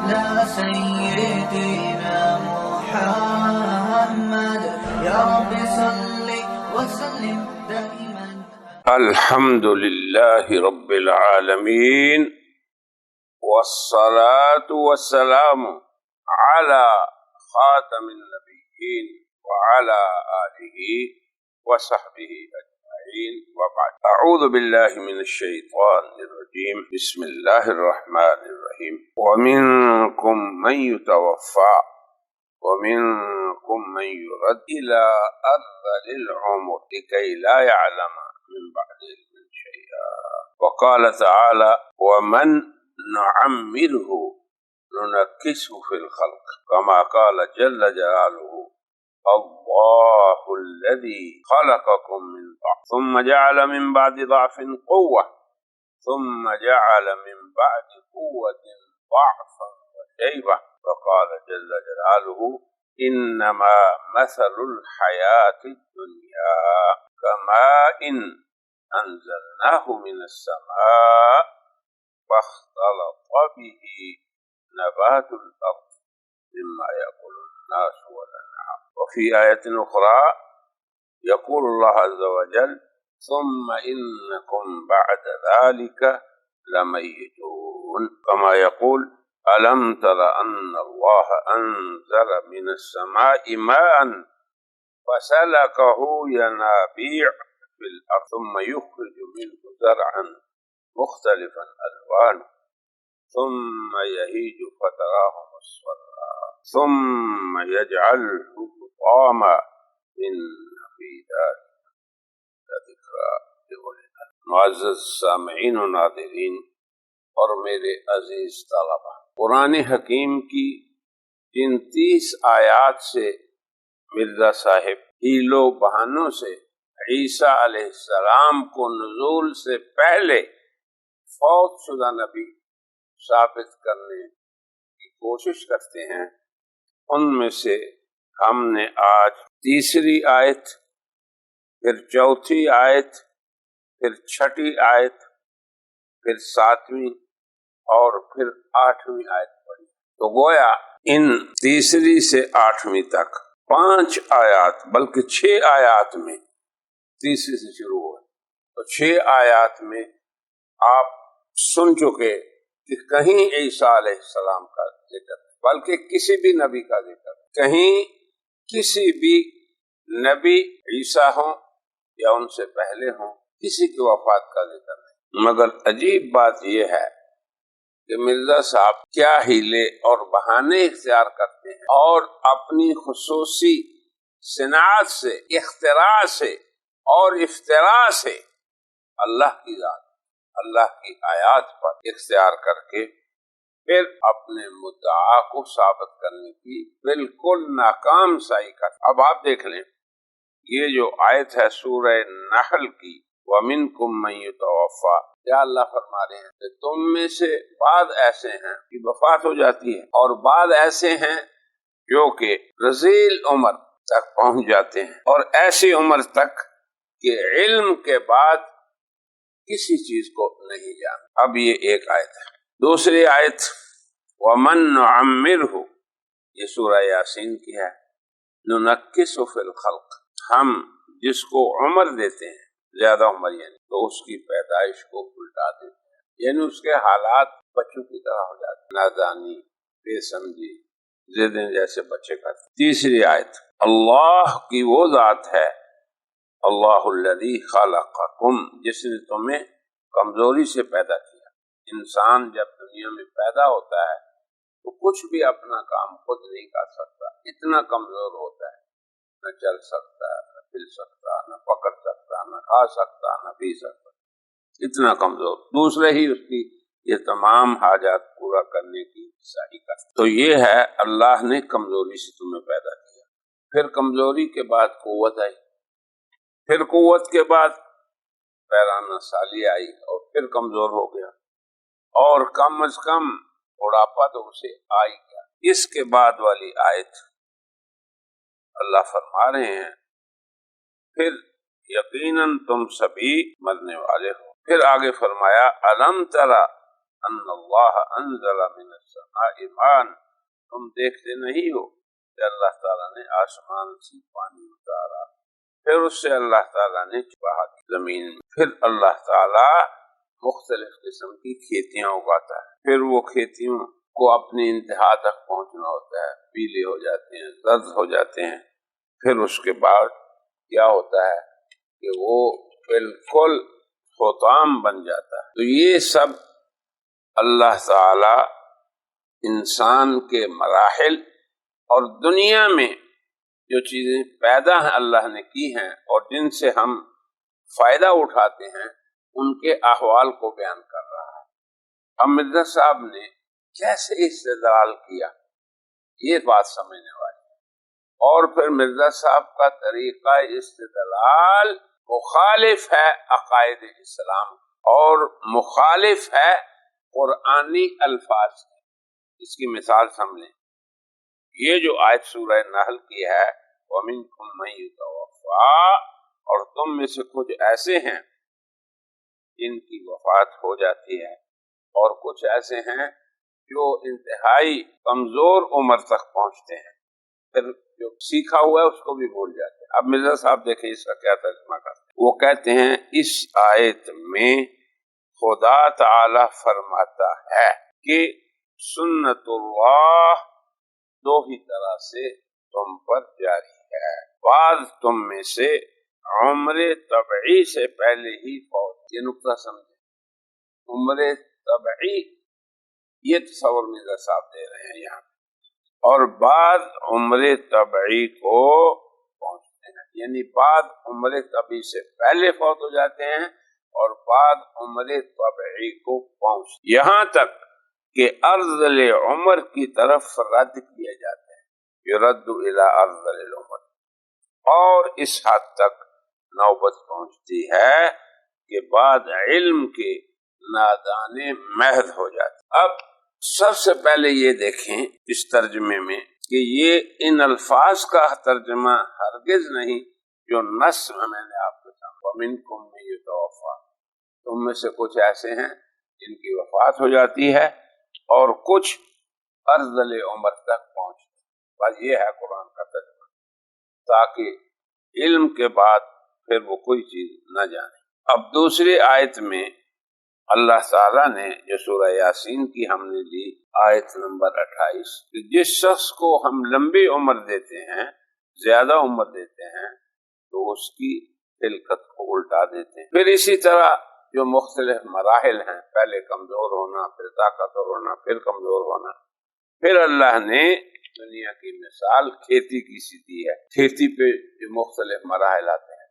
على سيدنا محمد يا رب صل وسلم دائما. الحمد لله رب العالمين والصلاة والسلام على خاتم النبيين وعلى آله وصحبه أجمعين، وبعد. أعوذ بالله من الشيطان الرجيم. بسم الله الرحمن الرحيم. ومنكم من يتوفى ومنكم من يرد إلى أرذل العمر لكي لا يعلم من بعد علم شيئا. وقال تعالى: ومن نعمره ننكسه في الخلق. كما قال جل جلاله: الله الذي خلقكم من ضعف ثم جعل من بعد ضعف قوة ثم جعل من بعد قوة ضعفا وشيبة. وقال جل جلاله: إنما مثل الحياة الدنيا كماء أنزلناه من السماء فاختلط به نبات الأرض مما يأكل الناس والأنعام. وفي آية أخرى يقول الله عز وجل: ثم إنكم بعد ذلك لميتون. كما يقول: ألم تر أن الله أنزل من السماء ماء فسلكه ينابيع في الأرض ثم يخرج منه زرعا مختلفا ألوانه ثم يهيج فتراه مصفرا ثم يجعله حطاما إن في ذلك لذكرى لأولي الألباب. معزز سامعین و ناظرین اور میرے عزیز طلبہ، قرآن حکیم کی ان 30 آیات سے مرزا صاحب ہیلو بہانوں سے عیسیٰ علیہ السلام کو نزول سے پہلے فوت شدہ نبی ثابت کرنے کی کوشش کرتے ہیں. ان میں سے ہم نے آج تیسری آیت، پھر چوتھی آیت، پھر چھٹی آیت، پھر 7ویں اور پھر 8ویں آیت پڑھی. تو گویا ان تیسری سے 8ویں تک 5 آیات بلکہ 6 آیات میں، تیسری سے شروع ہوئے تو 6 آیات میں آپ سن چکے کہ کہیں عیسیٰ علیہ السلام کا ذکر، بلکہ کسی بھی نبی کا ذکر، کہیں کسی بھی نبی عیسیٰ ہوں یا ان سے پہلے ہوں، کسی کی وفات کا ذکر نہیں. مگر عجیب بات یہ ہے کہ مرزا صاحب کیا ہیلے اور بہانے اختیار کرتے ہیں اور اپنی خصوصی صنعت سے، اختراع سے اور افتراء سے اللہ کی ذات، اللہ کی آیات پر اختیار کر کے پھر اپنے مدعا کو ثابت کرنے کی بالکل ناکام سائی کر. اب آپ دیکھ لیں، یہ جو آیت ہے سورہ نحل کی، وَمِنْكُمْ مَنْ يُتَوَفَّى، کیا اللہ فرما رہے ہیں کہ تم میں سے بعض ایسے ہیں کہ وفات ہو جاتی ہے اور بعض ایسے ہیں جو کہ رذیل عمر تک پہنچ جاتے ہیں، اور ایسی عمر تک کہ علم کے بعد کسی چیز کو نہیں جانتے. اب یہ ایک آیت ہے. دوسری آیت وَمَن نُعَمِّرْهُ، یہ سورہ یاسین کی ہے. نُنَکِّسُ فِی الْخَلْقِ، ہم جس کو عمر دیتے ہیں، زیادہ عمر یعنی، تو اس کی پیدائش کو الٹا دیتے ہیں، یعنی اس کے حالات بچوں کی طرح ہو جاتے ہیں، نادانی، بے سمجھی، ضدیں جیسے بچے کرتے. تیسری آیت اللہ کی وہ ذات ہے، اللہ الذی خلقکم، جس نے تمہیں کمزوری سے پیدا کیا. انسان جب دنیا میں پیدا ہوتا ہے تو کچھ بھی اپنا کام خود نہیں کر سکتا، اتنا کمزور ہوتا ہے، نہ چل سکتا، نہ پھر سکتا، نہ پکڑ سکتا، نہ کھا سکتا، نہ پی سکتا، اتنا کمزور. دوسرے ہی اس کی یہ تمام حاجات پورا کرنے کی صحیح کرتا. تو یہ ہے اللہ نے کمزوری سے تمہیں پیدا کیا. پھر کمزوری کے بعد قوت آئی، پھر قوت کے بعد پیرانہ سالی آئی اور پھر کمزور ہو گیا، اور کم از کم بڑھاپا تو اسے آئی گیا. اس کے بعد والی آیت اللہ فرما رہے ہیں پھر یقیناً تم سبھی مرنے والے ہو. پھر آگے فرمایا الم ترى ان اللہ انزل من السماء ماء، تم دیکھتے نہیں ہو کہ اللہ تعالیٰ نے آسمان سے پانی اتارا، پھر اس سے اللہ تعالیٰ نے بہا زمین میں، پھر اللہ تعالیٰ مختلف قسم کی کھیتیاں اگاتا ہے، پھر وہ کھیتیوں کو اپنی انتہا تک پہنچنا ہوتا ہے، پیلے ہو جاتے ہیں، زرد ہو جاتے ہیں، پھر اس کے بعد کیا ہوتا ہے کہ وہ بالکل حطام بن جاتا ہے۔ تو یہ سب اللہ تعالی انسان کے مراحل اور دنیا میں جو چیزیں پیدا ہیں اللہ نے کی ہیں اور جن سے ہم فائدہ اٹھاتے ہیں ان کے احوال کو بیان کر رہا ہے۔ اب مرزا صاحب نے کیسے استدلال کیا یہ بات سمجھنے والی ہے، اور پھر مرزا صاحب کا طریقہ استدلال مخالف ہے عقائد اسلام اور مخالف ہے قرآنی الفاظ سے۔ اس کی مثال سمجھیں، یہ جو آیت سورہ نحل کی ہے وَمِنْكُمْ مَن يُتَوَفَّىٰ، اور تم میں سے کچھ ایسے ہیں جن کی وفات ہو جاتی ہے اور کچھ ایسے ہیں جو انتہائی کمزور عمر تک پہنچتے ہیں، پھر جو سیکھا ہوا ہے اس کو بھی بھول جاتے ہیں۔ اب مرزا صاحب دیکھیں اس کا کیا ترجمہ کرتے ہیں۔ وہ کہتے ہیں اس آیت میں خدا تعالی فرماتا ہے کہ سنت اللہ دو ہی طرح سے تم پر جاری ہے، بعض تم میں سے عمر طبعی سے پہلے ہی فوت، یہ نقطہ سمجھیں، عمر طبعی یہ تصور مرزا صاحب دے رہے ہیں یہاں، اور بعض عمر طبعی کو پہنچتے ہیں، یعنی بعض عمر طبعی سے پہلے فوت ہو جاتے ہیں اور بعض عمر طبعی کو پہنچتے، یہاں تک کہ ارذل عمر کی طرف رد کیے جاتے ہیں، یرد الی ارذل العمر، اور اس حد تک نوبت پہنچتی ہے کہ بعد علم کے نادانے مہد ہو جاتے۔ اب سب سے پہلے یہ دیکھیں اس ترجمے میں کہ یہ ان الفاظ کا ترجمہ ہرگز نہیں جو نص میں نے آپ کو کہا وَمِنْكُمْ مَن يُتَوَفَّىٰ، تم میں سے کچھ ایسے ہیں جن کی وفات ہو جاتی ہے اور کچھ ارذل عمر تک پہنچتے ہیں، بس یہ ہے قرآن کا ترجمہ، تاکہ علم کے بعد پھر وہ کوئی چیز نہ جانے۔ اب دوسری آیت میں اللہ تعالیٰ نے جو سورہ یاسین کی ہم نے لی آیت نمبر 28، جس شخص کو ہم لمبی عمر دیتے ہیں، زیادہ عمر دیتے ہیں، تو اس کی خلقت کو الٹا دیتے ہیں۔ پھر اسی طرح جو مختلف مراحل ہیں، پہلے کمزور ہونا، پھر طاقتور ہونا، پھر کمزور ہونا، پھر اللہ نے دنیا کی مثال کھیتی کی سی دی ہے، کھیتی پہ جو مختلف مراحل آتے ہیں،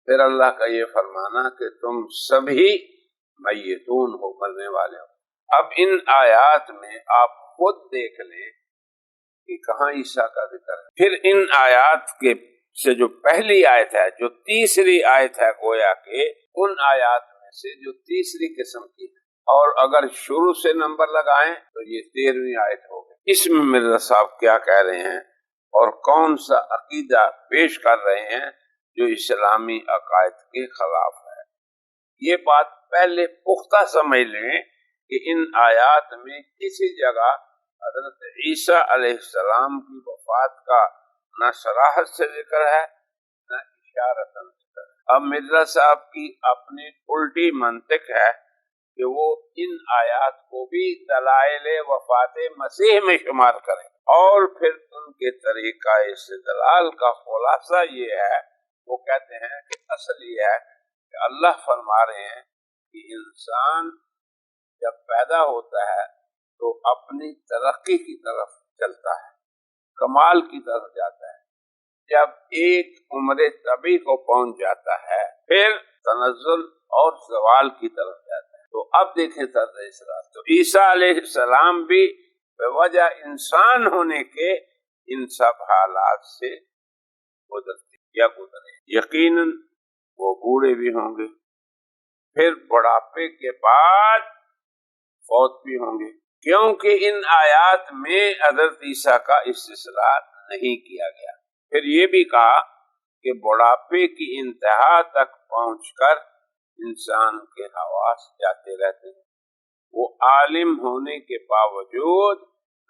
پھر اللہ کا یہ فرمانا کہ تم سبھی میتون ہو، مرنے والے ہو۔ اب ان آیات میں آپ خود دیکھ لیں کہ کہاں عیسیٰ کا ذکر ہے، پھر ان آیات کے سے جو پہلی آیت ہے، جو تیسری آیت ہے، گویا کہ ان آیات میں سے جو تیسری قسم کی ہے، اور اگر شروع سے نمبر لگائیں تو یہ 13ویں آیت ہو گئی۔ اس میں مرزا صاحب کیا کہہ رہے ہیں اور کون سا عقیدہ پیش کر رہے ہیں جو اسلامی عقائد کے خلاف ہے، یہ بات پہلے پختہ سمجھ لیں کہ ان آیات میں کسی جگہ حضرت عیسیٰ علیہ السلام کی وفات کا نہ صراحت سے ذکر ہے نہ اشارتاً ذکر ہے۔ اب مرزا صاحب کی اپنی الٹی منطق ہے کہ وہ ان آیات کو بھی دلائل وفات مسیح میں شمار کریں، اور پھر ان کے طریقہ استدلال کا خلاصہ یہ ہے، وہ کہتے ہیں کہ اصل یہ ہے کہ اللہ فرما رہے ہیں کہ انسان جب پیدا ہوتا ہے تو اپنی ترقی کی طرف چلتا ہے، کمال کی طرف جاتا ہے، جب ایک عمر طبی کو پہنچ جاتا ہے پھر تنزل اور زوال کی طرف جاتا ہے۔ تو اب دیکھیں طرز اسرار، تو عیسیٰ علیہ السلام بھی بوجہ انسان ہونے کے ان سب حالات سے گزرتے یا گزرے، یقیناً وہ بوڑھے بھی ہوں گے، پھر بڑھاپے کے بعد فوت بھی ہوں گے، کیونکہ ان آیات میں حضرت عیسیٰ کا استثناء نہیں کیا گیا۔ پھر یہ بھی کہا کہ بڑھاپے کی انتہا تک پہنچ کر انسان کے حواس جاتے رہتے ہیں، وہ عالم ہونے کے باوجود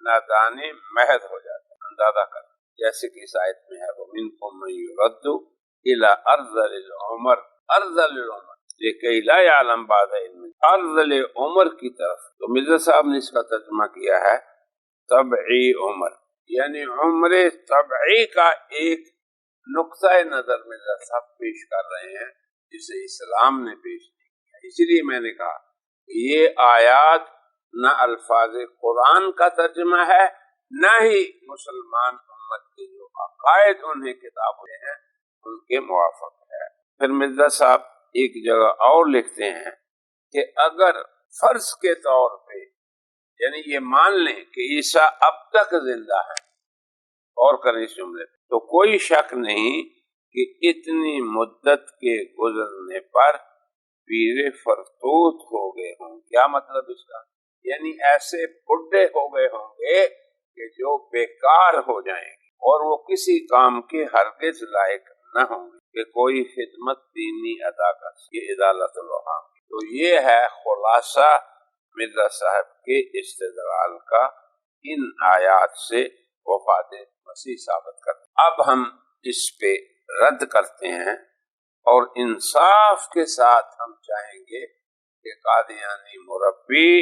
نادانے محض ہو جاتا ہے، اندازہ کر، جیسے کہ اس آیت میں ہے وَمِنْكُم مَّن يُرَدُّ إِلَىٰ أَرْذَلِ الْعُمُرِ، أَرْذَلِ الْعُمُرِ لِكَيْ لَا يَعْلَمَ بَعْدَ عِلْمٍ، ارذل عمر کی طرف۔ تو مرزا صاحب نے اس کا ترجمہ کیا ہے طبعی عمر، یعنی عمر طبعی کا ایک نقطہ نظر مرزا صاحب پیش کر رہے ہیں جسے اسلام نے پیش نہیں کیا۔ اسی لیے میں نے کہا کہ یہ آیات نہ الفاظ قرآن کا ترجمہ ہے، نہ ہی مسلمان امت کے جو عقائد انہیں کتابیں ہیں ان کے موافق ہے۔ پھر مرزا صاحب ایک جگہ اور لکھتے ہیں کہ اگر فرض کے طور پہ یعنی یہ مان لیں کہ عیسیٰ اب تک زندہ ہے، اور کریں اس جملے پہ، تو کوئی شک نہیں کہ اتنی مدت کے گزرنے پر پیر فرتوت ہو گئے ہوں۔ کیا مطلب اس کا؟ یعنی ایسے بڈھے ہو گئے ہوں گے کہ جو بیکار ہو جائیں گے اور وہ کسی کام کے ہرگز لائق نہ ہوں گے کہ کوئی خدمت دینی ادا کر سکے، ازالت الوہام۔ تو یہ ہے خلاصہ مرزا صاحب کے استدلال کا ان آیات سے وفات مسیح ثابت کرتے۔ اب ہم اس پہ رد کرتے ہیں اور انصاف کے ساتھ ہم چاہیں گے کہ قادیانی مربی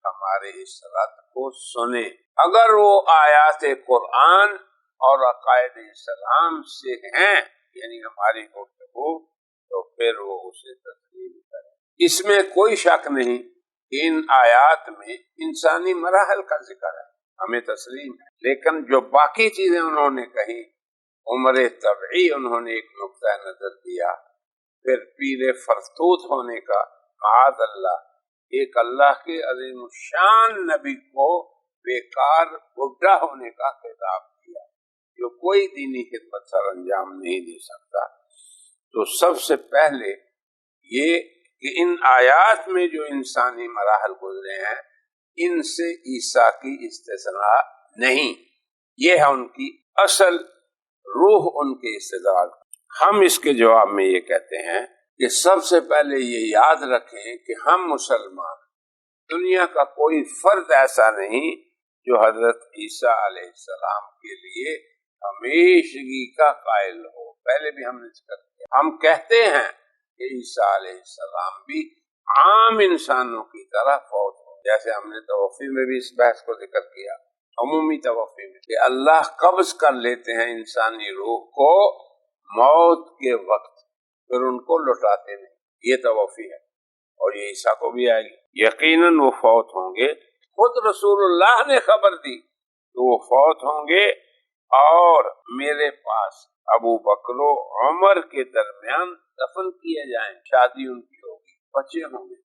ہمارے اس رد کو سنے۔ اگر وہ آیات قرآن اور عقائد اسلام سے ہیں یعنی ہماری گفتگو، تو پھر وہ اسے تسلیم کریں۔ اس میں کوئی شک نہیں کہ ان آیات میں انسانی مراحل کا ذکر ہے، ہمیں تسلیم ہے، لیکن جو باقی چیزیں انہوں نے کہی، عمر طبعی انہوں نے ایک نقطہ نظر دیا، پھر پیر فرتوت ہونے کا، معاذ اللہ ایک اللہ کے عظیم الشان نبی کو بیکار بڈھا ہونے کا خطاب دیا جو کوئی دینی خدمت سر انجام نہیں دے سکتا۔ تو سب سے پہلے یہ کہ ان آیات میں جو انسانی مراحل گزرے ہیں ان سے عیسیٰ کی استثناء نہیں، یہ ہے ان کی اصل روح، ان کے استدلال۔ ہم اس کے جواب میں یہ کہتے ہیں کہ سب سے پہلے یہ یاد رکھیں کہ ہم مسلمان، دنیا کا کوئی فرد ایسا نہیں جو حضرت عیسیٰ علیہ السلام کے لیے ہمیشگی کا قائل ہو۔ پہلے بھی ہم نے ذکر کیا، ہم کہتے ہیں کہ عیسیٰ علیہ السلام بھی عام انسانوں کی طرح فوت ہو، جیسے ہم نے توفی میں بھی اس بحث کو ذکر کیا، عمومی توفی میں، کہ اللہ قبض کر لیتے ہیں انسانی روح کو موت کے وقت، پھر ان کو لوٹاتے نہیں، یہ توفی ہے، اور یہ عیسیٰ کو بھی آئے گی۔ یقیناً وہ فوت ہوں گے، خود رسول اللہ نے خبر دی کہ وہ فوت ہوں گے، اور میرے پاس ابو بکر و عمر کے درمیان دفن کیے جائیں، شادی ان کی ہوگی، بچے ہوں گے،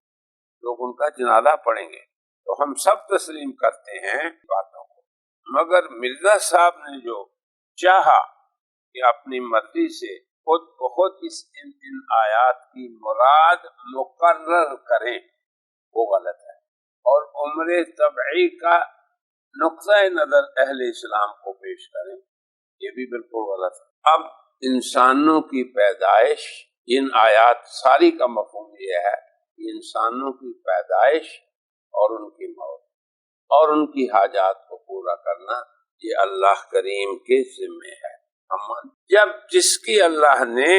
لوگ ان کا جنازہ پڑھیں گے۔ تو ہم سب تسلیم کرتے ہیں باتوں کو، مگر مرزا صاحب نے جو چاہا کہ اپنی مرضی سے خود بخود ان آیات کی مراد مقرر کریں، وہ غلط ہے، اور عمر طبعی کا نقطہ نظر اہل اسلام کو پیش کریں، یہ بھی بالکل غلط ہے۔ اب انسانوں کی پیدائش، ان آیات ساری کا مفہوم یہ ہے کہ انسانوں کی پیدائش اور ان کی موت اور ان کی حاجات کو پورا کرنا یہ اللہ کریم کے ذمہ ہے۔ جب جس کی اللہ نے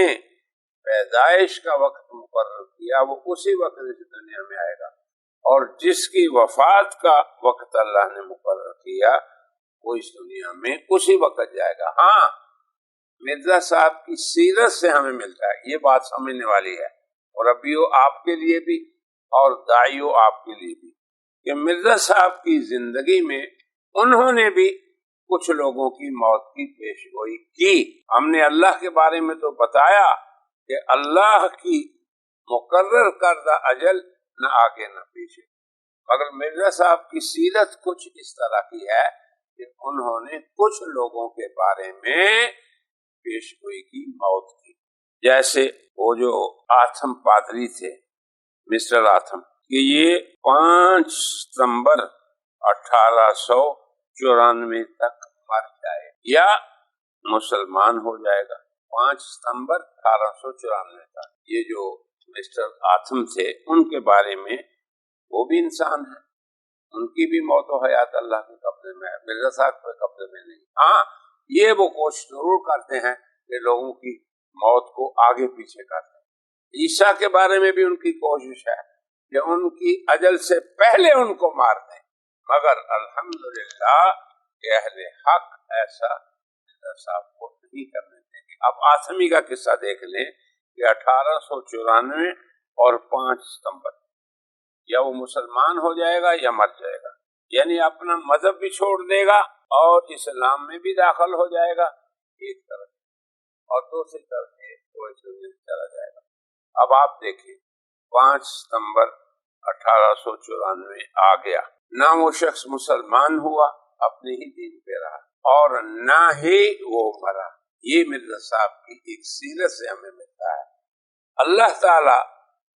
پیدائش کا وقت مقرر کیا وہ اسی وقت اس دنیا میں آئے گا، اور جس کی وفات کا وقت اللہ نے مقرر کیا وہ اس دنیا میں اسی وقت جائے گا۔ ہاں، مرزا صاحب کی سیرت سے ہمیں ملتا ہے، یہ بات سمجھنے والی ہے، اور ربیو آپ کے لیے بھی اور داعیو آپ کے لیے بھی، کہ مرزا صاحب کی زندگی میں انہوں نے بھی کچھ لوگوں کی موت کی پیش گوئی کی۔ ہم نے اللہ کے بارے میں تو بتایا کہ اللہ کی مقرر کردہ اجل نہ آگے نہ پیچھے، مگر مرزا صاحب کی سیرت کچھ اس طرح کی ہے کہ انہوں نے کچھ لوگوں کے بارے میں پیش گوئی کی موت کی، جیسے وہ جو آتھم پادری تھے، مسٹر آتھم، کہ یہ 5 ستمبر 1894 تک مر جائے یا مسلمان ہو جائے گا۔ 5 ستمبر 1894 تک یہ جو مسٹر آتھم تھے ان کے بارے میں وہ بھی انسان ہے، ان کی بھی موت و حیات اللہ کے قبضے میں ہے، مرزا صاحب کے قبضے میں نہیں۔ ہاں یہ وہ کوشش ضرور کرتے ہیں کہ لوگوں کی موت کو آگے پیچھے کرتے ہیں۔ عیسیٰ کے بارے میں بھی ان کی کوشش ہے کہ ان کی اجل سے پہلے ان کو مار دیں، مگر الحمدللہ کہ اہل حق ایسا مرزا صاحب کو نہیں کرنے دیں گے۔ اب آسمی کا قصہ دیکھ لیں کہ 1894 اور 5 ستمبر یا وہ مسلمان ہو جائے گا یا مر جائے گا، یعنی اپنا مذہب بھی چھوڑ دے گا اور اسلام میں بھی داخل ہو جائے گا ایک طرف، اور دوسری طرف وہ اس دنیا سے چلا جائے گا۔ اب آپ دیکھیں 5 ستمبر 1894 آ گیا، نہ وہ شخص مسلمان ہوا، اپنے ہی دین پہ رہا، اور نہ ہی وہ مرا۔ یہ مرزا صاحب کی ایک سیرت سے ہمیں ملتا ہے۔ اللہ تعالی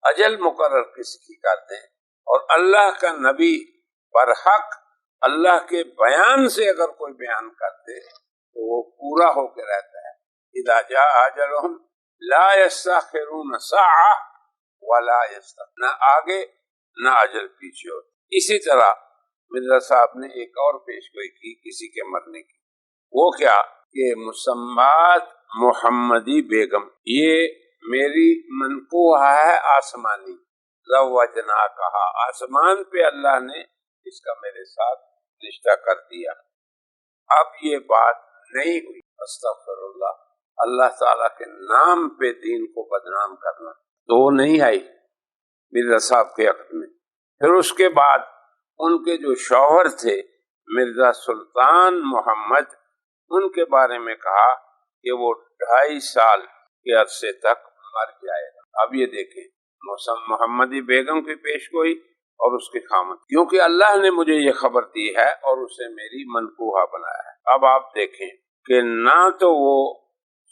اجل مقرر کسی کی کرتے ہیں، اور اللہ کا نبی برحق اللہ کے بیان سے اگر کوئی بیان کرتے تو وہ پورا ہو کے رہتا ہے۔ اذا جاء اجلهم لا يستأخرون ساعة ولا يستقدمون، نہ آگے نہ اجل پیچھے ہوتی۔ اسی طرح مرزا صاحب نے ایک اور پیشگوئی کی کسی کے مرنے کی، وہ کیا کہ مسمات محمدی بیگم، یہ میری منقوح ہے آسمانی، زوجنا کہا، آسمان پہ اللہ نے اس کا میرے ساتھ رشتہ کر دیا۔ اب یہ بات نہیں ہوئی، استغفر اللہ، اللہ تعالیٰ کے نام پہ دین کو بدنام کرنا تو نہیں آئی مرزا صاحب کے عقد میں۔ پھر اس کے بعد ان کے جو شوہر تھے مرزا سلطان محمد، ان کے بارے میں کہا کہ وہ 2.5 سال کے عرصے تک مر جائے گا۔ اب یہ دیکھیں محمدی بیگم کی پیشگوئی اور اس کے خامد، کیونکہ اللہ نے مجھے یہ خبر دی ہے اور اسے میری منقوحہ بنایا ہے۔ اب آپ دیکھیں کہ نہ تو وہ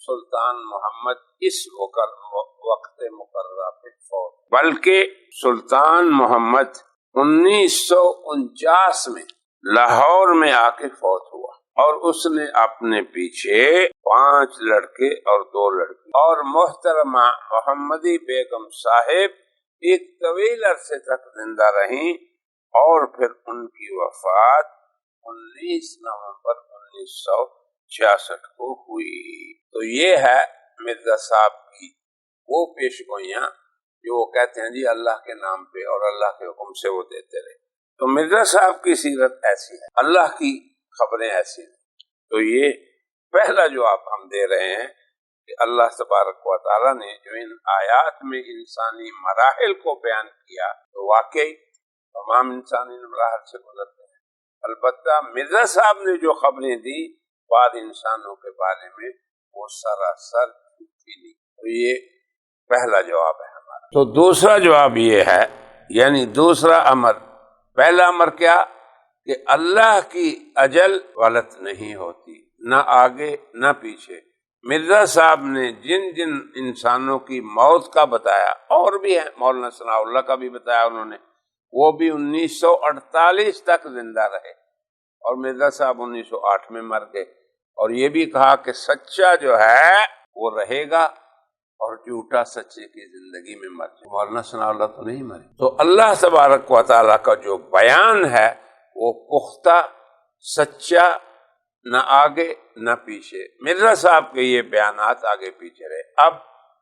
سلطان محمد اس وقت مقررہ پہ فوت، بلکہ سلطان محمد 1949 میں لاہور میں آ کے فوت ہوا، اور اس نے اپنے پیچھے 5 لڑکے اور 2 لڑکی، اور محترمہ محمدی بیگم صاحب ایک طویل عرصے تک زندہ رہیں، اور پھر ان کی وفات 19 نومبر 1966 کو ہوئی۔ تو یہ ہے مرزا صاحب کی وہ پیشگوئیاں جو وہ کہتے ہیں جی اللہ کے نام پہ اور اللہ کے حکم سے وہ دیتے رہے۔ تو مرزا صاحب کی سیرت ایسی ہے، اللہ کی خبریں ایسی ہیں۔ تو یہ پہلا جواب ہم دے رہے ہیں کہ اللہ تبارک و تعالیٰ نے جو ان آیات میں انسانی مراحل کو بیان کیا تو واقعی تمام انسانی مراحل سے گزرتے ہیں، البتہ مرزا صاحب نے جو خبریں دی بعد انسانوں کے بارے میں وہ سراسر جھوٹی نہیں۔ تو یہ پہلا جواب ہے ہمارا۔ تو دوسرا جواب یہ ہے، یعنی دوسرا امر، پہلا امر کیا کہ اللہ کی اجل غلط نہیں ہوتی، نہ آگے نہ پیچھے۔ مرزا صاحب نے جن جن انسانوں کی موت کا بتایا، اور بھی ہے، مولانا ثناء اللہ کا بھی بتایا انہوں نے، وہ بھی 1948 تک زندہ رہے، اور مرزا صاحب 1908 میں مر گئے، اور یہ بھی کہا کہ سچا جو ہے وہ رہے گا اور جھوٹا سچے کی زندگی میں مر جائے۔ مولانا ثناء اللہ تو نہیں مرے۔ تو اللہ تبارک و تعالیٰ کا جو بیان ہے وہ پختہ، سچا، نہ آگے نہ پیچھے۔ مرزا صاحب کے یہ بیانات آگے پیچھے رہے۔ اب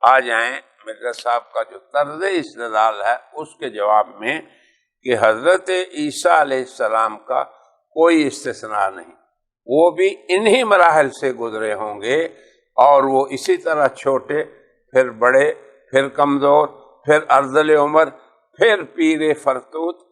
آ جائیں مرزا صاحب کا جو طرز استدلال ہے اس کے جواب میں کہ حضرت عیسیٰ علیہ السلام کا کوئی استثناء نہیں، وہ بھی انہی مراحل سے گزرے ہوں گے، اور وہ اسی طرح چھوٹے، پھر بڑے، پھر کمزور، پھر ارذل عمر، پھر پیر فرتوت،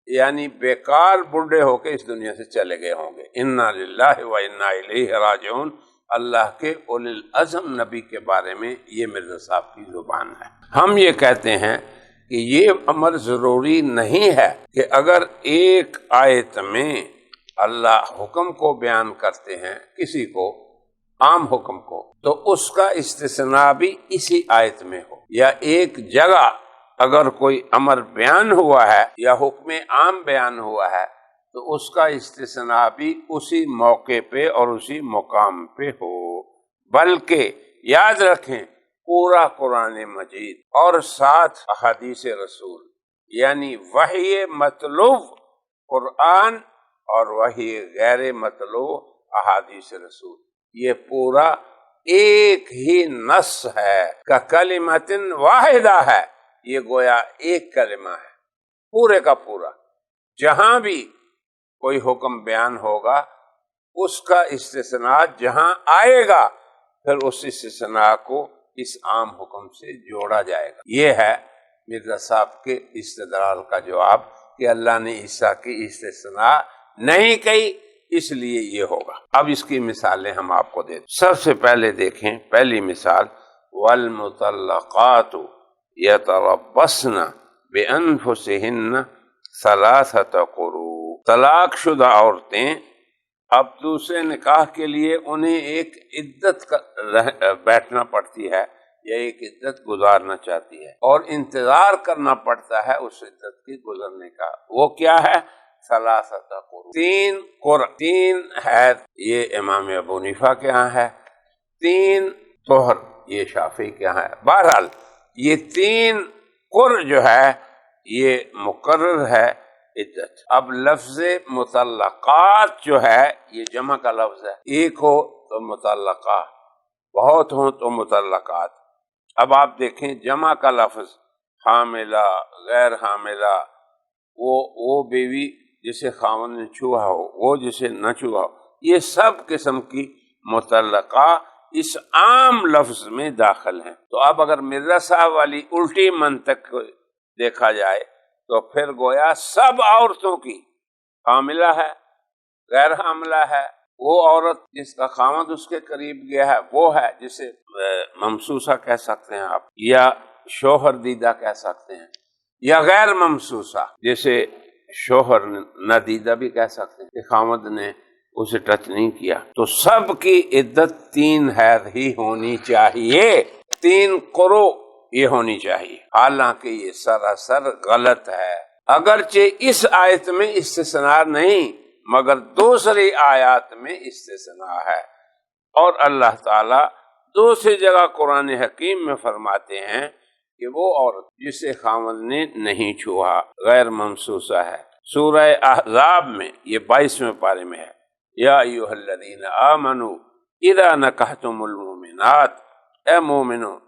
یعنی بیکار بوڑھے ہو کے اس دنیا سے چلے گئے ہوں گے۔ انا للہ و انا الیہ راجعون، اللہ کے اولی العزم نبی کے بارے میں یہ مرزا صاحب کی زبان ہے۔ ہم یہ کہتے ہیں کہ یہ امر ضروری نہیں ہے کہ اگر ایک آیت میں اللہ حکم کو بیان کرتے ہیں کسی کو، عام حکم کو، تو اس کا استثناء بھی اسی آیت میں ہو، یا ایک جگہ اگر کوئی امر بیان ہوا ہے یا حکم عام بیان ہوا ہے تو اس کا استثناء بھی اسی موقع پہ اور اسی مقام پہ ہو۔ بلکہ یاد رکھیں پورا قرآن مجید اور 7 احادیث رسول یعنی وحی مطلوب قرآن اور وحی غیر مطلوب احادیث رسول، یہ پورا ایک ہی نص ہے، کا کلمۃ واحدہ ہے، یہ گویا ایک کلمہ ہے پورے کا پورا۔ جہاں بھی کوئی حکم بیان ہوگا اس کا استثناء جہاں آئے گا پھر اس استثناء کو اس عام حکم سے جوڑا جائے گا۔ یہ ہے مرزا صاحب کے استدلال کا جواب کہ اللہ نے عیسیٰ کی استثناء نہیں کہی اس لیے یہ ہوگا۔ اب اس کی مثالیں ہم آپ کو دیتے ہیں۔ سب سے پہلے دیکھیں پہلی مثال، والمطلقات یتربصن بانفسہن ثلاثۃ قروء، طلاق شدہ عورتیں اب دوسرے نکاح کے لیے انہیں ایک عدت بیٹھنا پڑتی ہے یا ایک عدت گزارنا چاہتی ہے اور انتظار کرنا پڑتا ہے اس عدت کے گزرنے کا، وہ کیا ہے؟ ثلاثۃ قروء، تین قرء، تین حیض یہ امام ابو حنیفہ کے ہاں ہے، تین طہر یہ شافعی کے ہاں ہے۔ بہرحال یہ تین قرء جو ہے یہ مقرر ہے عدت۔ اب لفظ مطلقات جو ہے یہ جمع کا لفظ ہے، ایک ہو تو مطلقہ، بہت ہوں تو مطلقات۔ اب آپ دیکھیں جمع کا لفظ حاملہ، غیر حاملہ، وہ بیوی جسے خاوند نے چھوا ہو، وہ جسے نہ چھوا ہو، یہ سب قسم کی مطلقہ اس عام لفظ میں داخل ہیں۔ تو اب اگر مرزا صاحب والی الٹی منطق کو دیکھا جائے تو پھر گویا سب عورتوں کی، حاملہ ہے، غیر حاملہ ہے، وہ عورت جس کا خاوند اس کے قریب گیا ہے وہ ہے، جسے ممسوسہ کہہ سکتے ہیں آپ، یا شوہر دیدہ کہہ سکتے ہیں، یا غیر ممسوسہ جسے شوہر نہ دیدہ بھی کہہ سکتے ہیں کہ خاوند نے اسے ٹچ نہیں کیا۔ تو سب کی عدت تین حیض ہی ہونی چاہیے، تین قروء یہ ہونی چاہیے، حالانکہ یہ سراسر غلط ہے۔ اگرچہ اس آیت میں استثناء نہیں مگر دوسری آیات میں استثناء ہے، اور اللہ تعالی دوسری جگہ قرآن حکیم میں فرماتے ہیں کہ وہ عورت جسے خاوند نے نہیں چھوا غیر ممسوسہ ہے۔ سورہ احزاب میں یہ 22ویں پارے میں ہے، یا ایھا الذین آمنوا اذا نکحتم المؤمنات، اے مومنو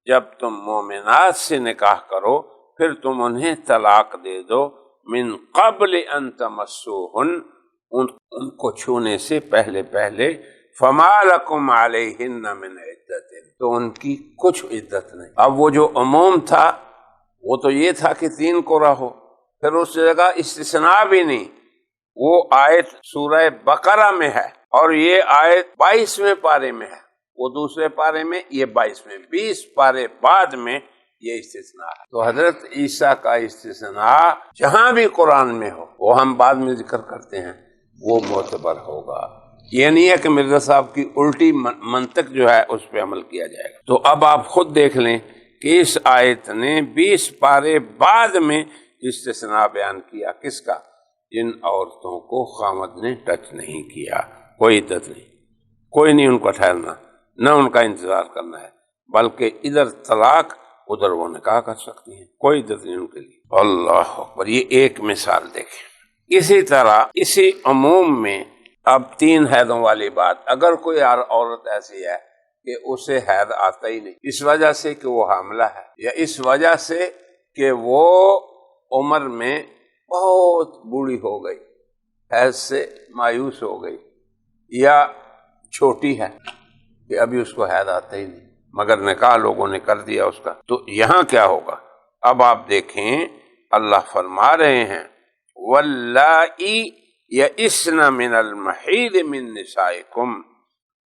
جب تم مومنات سے نکاح کرو پھر تم انہیں طلاق دے دو، من قبل ان تمسوہن، ان کو چھونے سے پہلے، فما لکم علیہن من عدت، تو ان کی کچھ عدت نہیں۔ اب وہ جو عموم تھا وہ تو یہ تھا کہ تین قرء ہو، پھر اس جگہ استثناء بھی نہیں، وہ آیت سورہ بقرہ میں ہے اور یہ آیت 22ویں پارے میں ہے، وہ دوسرے پارے میں، یہ 22ویں، 20 پارے بعد میں یہ استثناء ہے۔ تو حضرت عیسیٰ کا استثناء جہاں بھی قرآن میں ہو، وہ ہم بعد میں ذکر کرتے ہیں، وہ معتبر ہوگا۔ یہ نہیں ہے کہ مرزا صاحب کی الٹی منطق جو ہے اس پہ عمل کیا جائے گا۔ تو اب آپ خود دیکھ لیں کہ اس آیت نے 20 پارے بعد میں استثناء بیان کیا، کس کا؟ جن عورتوں کو خاوند نے ٹچ نہیں کیا، کوئی عدت نہیں، کوئی نہیں ان کو ٹھہرنا، نہ ان کا انتظار کرنا ہے، بلکہ ادھر طلاق ادھر وہ نکاح کر سکتی ہیں، کوئی عدت نہیں ان کے لیے۔ اللہ اکبر، یہ ایک مثال دیکھیں۔ اسی طرح اسی عموم میں اب تین حیضوں والی بات، اگر کوئی عورت ایسی ہے کہ اسے حیض آتا ہی نہیں، اس وجہ سے کہ وہ حاملہ ہے، یا اس وجہ سے کہ وہ عمر میں بہت بوڑھی ہو گئی، حیض سے مایوس ہو گئی، یا چھوٹی ہے کہ ابھی اس کو حیض آتا ہی نہیں مگر نکاح لوگوں نے کر دیا اس کا، تو یہاں کیا ہوگا؟ اب آپ دیکھیں اللہ فرما رہے ہیں واللائی یئسن من المحیض من نسائکم،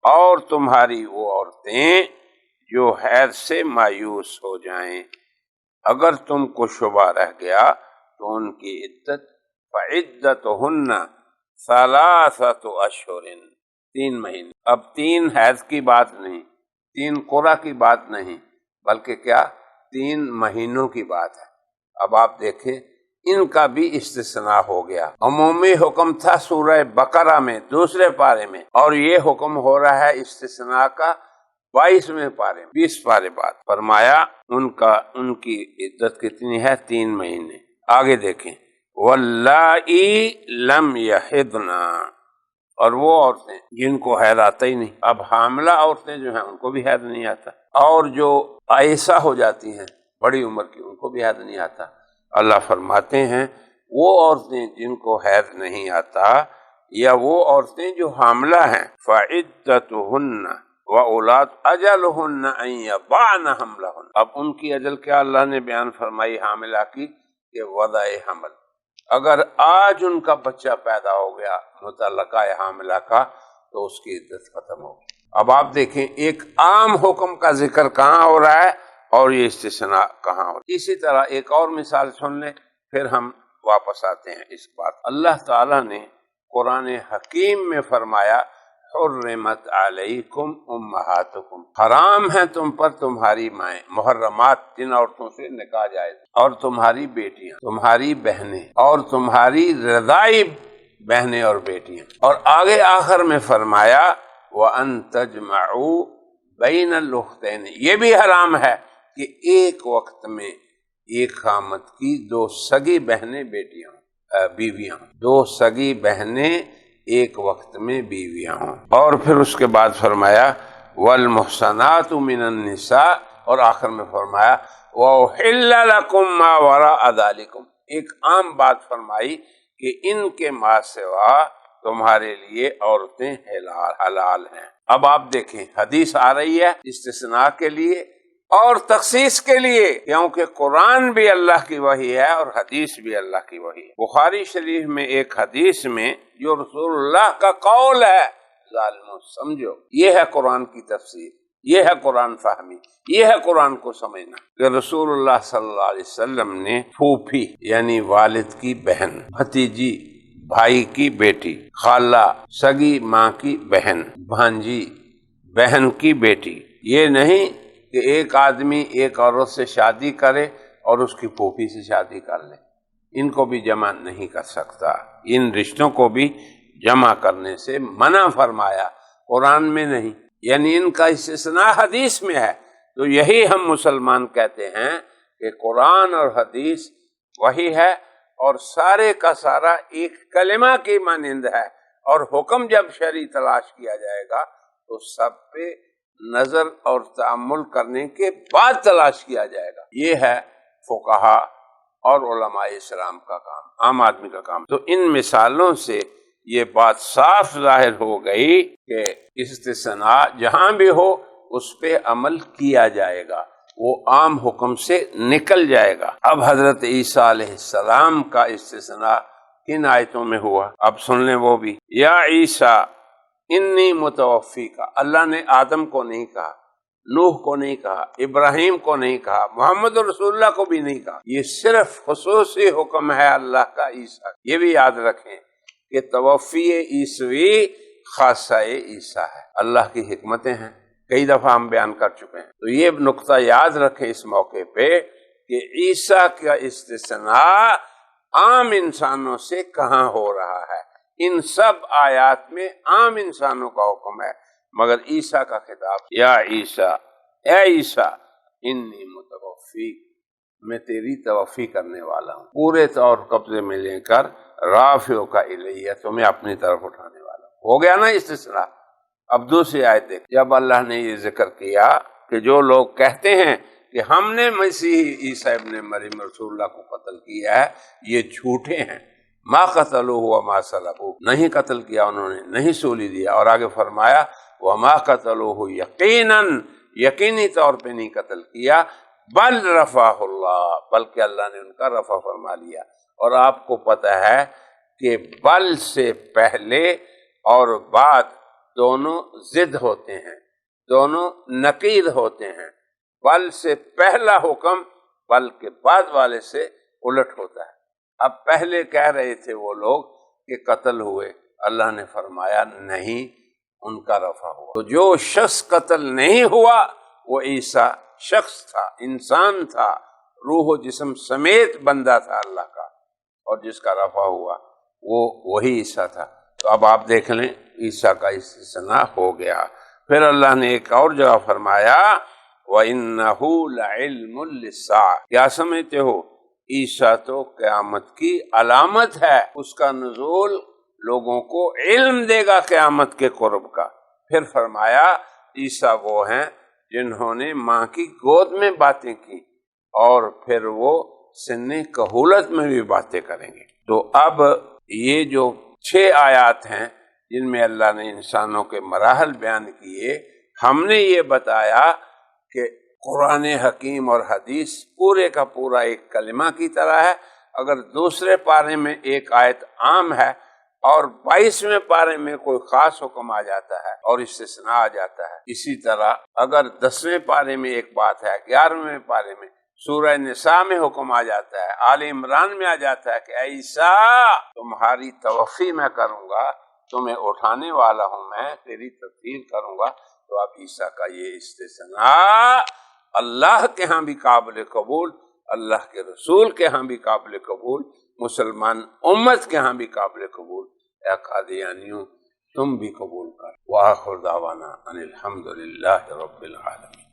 اور تمہاری وہ عورتیں جو حیض سے مایوس ہو جائیں، اگر تم کو شبہ رہ گیا تو ان کی عدت فعدتہن ثلاثۃ اشہر، 3 مہینے۔ اب 3 حیض کی بات نہیں، 3 قرء کی بات نہیں، بلکہ کیا 3 مہینوں کی بات ہے۔ اب آپ دیکھیں ان کا بھی استثناء ہو گیا۔ عمومی حکم تھا سورہ بقرہ میں دوسرے پارے میں، اور یہ حکم ہو رہا ہے استثناء کا 22ویں پارے میں، 20 پارے بعد فرمایا ان کی عدت کتنی ہے؟ 3 مہینے۔ آگے دیکھیں واللائی لم یحضنا، اور وہ عورتیں جن کو حیض آتا ہی نہیں. اب حاملہ عورتیں جو ہیں ان کو بھی حیض نہیں آتا، اور جو عائسہ ہو جاتی ہیں بڑی عمر کی ان کو بھی حیض نہیں آتا. اللہ فرماتے ہیں وہ عورتیں جن کو حیض نہیں آتا یا وہ عورتیں جو حاملہ ہیں فعدتہن وَأُولَاتُ أَجَلُهُنَّ أَن يَضَعْنَ حَمْلَهُنَّ. اب ان کی اجل کیا اللہ نے بیان فرمائی حاملہ کی کہ وضع حمل. اگر آج ان کا بچہ پیدا ہو گیا متعلقہ حاملہ کا تو اس کی عدت ختم ہوگی. اب آپ دیکھیں ایک عام حکم کا ذکر کہاں ہو رہا ہے اور یہ استثناء کہاں ہو رہا ہے. اسی طرح ایک اور مثال سن لیں پھر ہم واپس آتے ہیں اس بات. اللہ تعالیٰ نے قرآن حکیم میں فرمایا حرمت علیکم امہاتکم، حرام ہیں تم پر تمہاری مائیں، محرمات جن عورتوں سے نکاح جائز، اور تمہاری بیٹیاں، تمہاری بہنیں، اور تمہاری رضائی بہنیں اور بیٹیاں. اور آگے آخر میں فرمایا وَأَن تَجْمَعُوا بَيْنَ الْأُخْتَيْنِ، یہ بھی حرام ہے کہ ایک وقت میں ایک خامد کی دو سگی بہنیں بیٹیاں بیویاں ہوں، دو سگی بہنیں ایک وقت میں بیویاں ہوں. اور پھر اس کے بعد فرمایا والمحصنات من النساء، اور آخر میں فرمایا وَأُحِلَّ لَكُم مَّا وَرَاءَ ذَلِكُم. ایک عام بات فرمائی کہ ان کے ما سوا تمہارے لیے عورتیں حلال ہیں. اب آپ دیکھیں حدیث آ رہی ہے استثناء کے لیے اور تخصیص کے لیے، کیونکہ قرآن بھی اللہ کی وحی ہے اور حدیث بھی اللہ کی وحی ہے. بخاری شریف میں ایک حدیث میں جو رسول اللہ کا قول ہے ظالموں سمجھو، یہ ہے قرآن کی تفسیر، یہ ہے قرآن فہمی، یہ ہے قرآن کو سمجھنا کہ رسول اللہ صلی اللہ علیہ وسلم نے پھوپھی یعنی والد کی بہن، بھتیجی بھائی کی بیٹی، خالہ سگی ماں کی بہن، بھانجی بہن کی بیٹی، یہ نہیں کہ ایک آدمی ایک عورت سے شادی کرے اور اس کی پھوپھی سے شادی کر لے. ان کو بھی جمع نہیں کر سکتا، ان رشتوں کو بھی جمع کرنے سے منع فرمایا، قرآن میں نہیں. یعنی ان کا استثناء حدیث میں ہے. تو یہی ہم مسلمان کہتے ہیں کہ قرآن اور حدیث وہی ہے اور سارے کا سارا ایک کلمہ کی مانند ہے، اور حکم جب شرعی تلاش کیا جائے گا تو سب پہ نظر اور تأمل کرنے کے بعد تلاش کیا جائے گا. یہ ہے فقہا اور علماء اسلام کا کام، عام آدمی کا کام. تو ان مثالوں سے یہ بات صاف ظاہر ہو گئی کہ استثناء جہاں بھی ہو اس پہ عمل کیا جائے گا، وہ عام حکم سے نکل جائے گا. اب حضرت عیسیٰ علیہ السلام کا استثناء کن آیتوں میں ہوا اب سن لیں وہ بھی. یا عیسیٰ انی متوفی کا، اللہ نے آدم کو نہیں کہا، نوح کو نہیں کہا، ابراہیم کو نہیں کہا، محمد رسول اللہ کو بھی نہیں کہا. یہ صرف خصوصی حکم ہے اللہ کا عیسیٰ. یہ بھی یاد رکھیں کہ توفی عیسوی خاصہ عیسیٰ ہے، اللہ کی حکمتیں ہیں، کئی دفعہ ہم بیان کر چکے ہیں. تو یہ نقطہ یاد رکھیں اس موقع پہ کہ عیسیٰ کا استثناء عام انسانوں سے کہاں ہو رہا ہے. ان سب آیات میں عام انسانوں کا حکم ہے، مگر عیسیٰ کا خطاب یا عیسیٰ، اے عیسیٰ انی متوفی، میں تیری توفی کرنے والا ہوں، پورے طور قبضے میں لے کر رافع کا الیہ، تمہیں اپنی طرف اٹھانے والا ہوں. ہو گیا نا استثناء. اب دوسری آیت دیکھ، جب اللہ نے یہ ذکر کیا کہ جو لوگ کہتے ہیں کہ ہم نے مسیح عیسیٰ ابن مریم رسول اللہ کو قتل کیا ہے، یہ جھوٹے ہیں. ما قتلوہ وما صلبوہ، نہیں قتل کیا انہوں نے، نہیں سولی دیا. اور آگے فرمایا وما قتلوہ یقیناً، یقینی طور پہ نہیں قتل کیا، بل رفعہ اللہ، بلکہ اللہ نے ان کا رفع فرما لیا. اور آپ کو پتہ ہے کہ بل سے پہلے اور بعد دونوں ضد ہوتے ہیں، دونوں نقید ہوتے ہیں. بل سے پہلا حکم بل کے بعد والے سے الٹ ہوتا ہے. اب پہلے کہہ رہے تھے وہ لوگ کہ قتل ہوئے، اللہ نے فرمایا نہیں، ان کا رفع ہوا. تو جو شخص قتل نہیں ہوا وہ عیسیٰ شخص تھا، انسان تھا، روح و جسم سمیت بندہ تھا اللہ کا، اور جس کا رفع ہوا وہ وہی عیسیٰ تھا. تو اب آپ دیکھ لیں عیسیٰ کا استثناء ہو گیا. پھر اللہ نے ایک اور جگہ فرمایا وَإِنَّهُ لَعِلْمٌ لِلسَّاعَةِ، کیا سمجھتے ہو عیسیٰ تو قیامت کی علامت ہے، اس کا نزول لوگوں کو علم دے گا قیامت کے قرب کا۔ پھر فرمایا عیسیٰ وہ ہیں جنہوں نے ماں کی گود میں باتیں کی اور پھر وہ سن کہولت میں بھی باتیں کریں گے۔ تو اب یہ جو 6 آیات ہیں جن میں اللہ نے انسانوں کے مراحل بیان کیے، ہم نے یہ بتایا کہ قرآن حکیم اور حدیث پورے کا پورا ایک کلمہ کی طرح ہے۔ اگر دوسرے پارے میں ایک آیت عام ہے اور 22ویں پارے میں کوئی خاص حکم آ جاتا ہے اور استثناء آ جاتا ہے، اسی طرح اگر 10ویں پارے میں ایک بات ہے، 11ویں پارے میں سورہ نساء میں حکم آ جاتا ہے، آل عمران میں آ جاتا ہے کہ اے عیسیٰ تمہاری توفی میں کروں گا، تمہیں اٹھانے والا ہوں میں، تیری تدبیر کروں گا، تو اب عیسیٰ کا یہ استثناء اللہ کے ہاں بھی قابل قبول، اللہ کے رسول کے ہاں بھی قابل قبول، مسلمان امت کے ہاں بھی قابل قبول۔ اے قادیانیوں تم بھی قبول کر۔ وآخر دعوانا ان الحمد للہ رب العالمین۔